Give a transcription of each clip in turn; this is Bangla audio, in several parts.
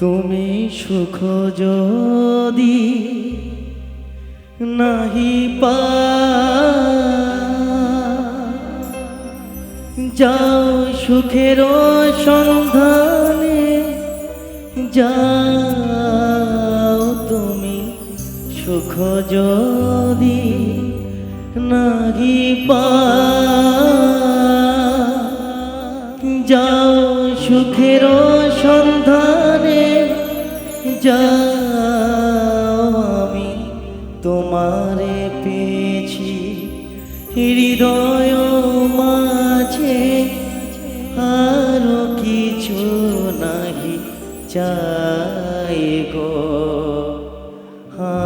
তুমি সুখ যদি নাহি পা যাও সুখের সন্ধানে যাও তুমি সুখ যদি নাহি পা যাও সুখের সন্ধানে যাও আমি তোমারে পেয়েছি হৃদয় মাঝে আর কিছু নাহি চাই গো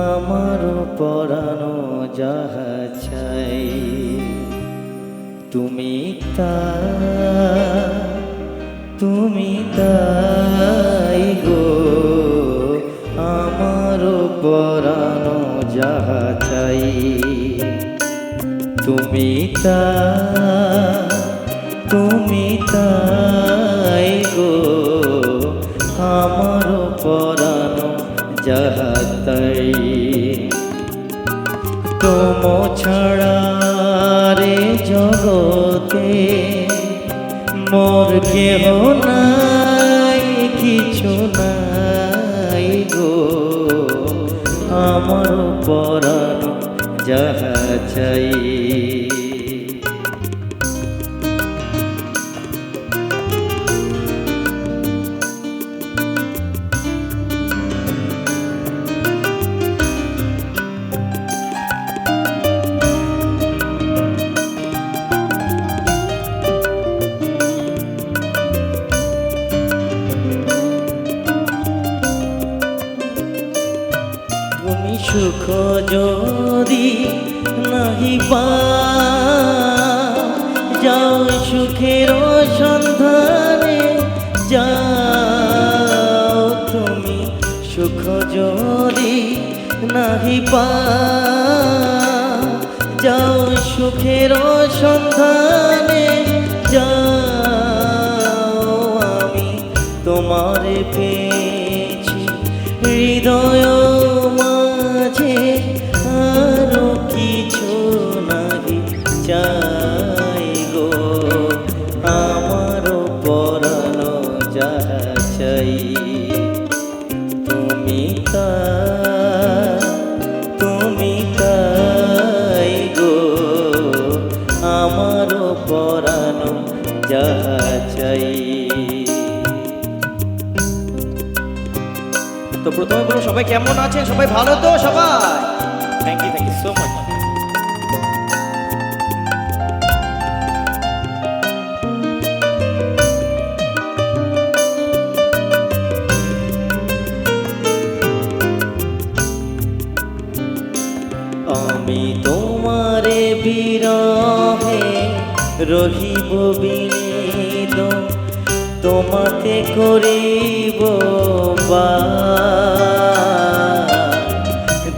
আমার পরানো যাহা চাই তুমি তাই গো আমার পরানো যাহা চাই তুমি তাই গো আমার পরানো যাহা তাই তোম ছাড়া রে জগতে মোর কেহ নাই কিছু নাই গো আমার পরানো যাহা চাই সুখ যদি নাহি পা যাও সুখের সন্ধানে যাও তুমি সুখ যদি নাহি পা যাও সুখের সন্ধানে যাও আমি তোমারে পেয়েছি হৃদয় আরো কিছু নাহি চাই গো আমার পরানো যাহা চাই তুমি তাই গো আমার পরানো যাহা চাই। তো প্রথমে বলো সবাই কেমন আছেন? সবাই ভালো তো? সবাই থ্যাংক ইউ সো মাচ। আমি তোমারে বিরহে রহিব বিনীত তোমাকে করিব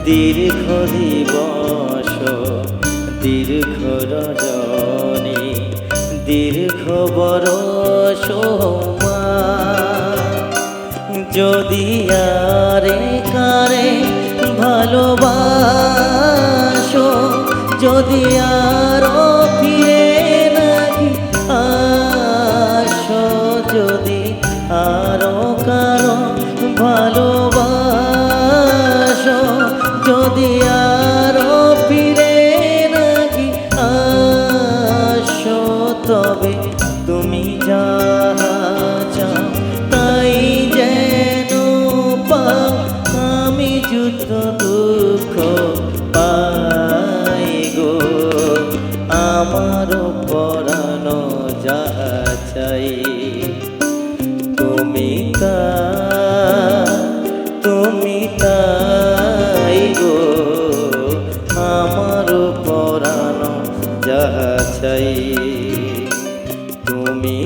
দীর্ঘ দিবস দীর্ঘ রজনী দীর্ঘ বরষ যদি আরে কারে ভালোবাসো যদি আরো ফিরে নাহি আসো যদি আরো কারো ভালোবাসো যদি আরো ফিরে নাহি আসো তবে তুমি যাহা চাও তাই যেন পাও আমি যুদ্ধ দুঃখ পাই গো আমার পরানো যাহা চাই তুমি তাই গো আমার পরানো যাহা চাই তুমি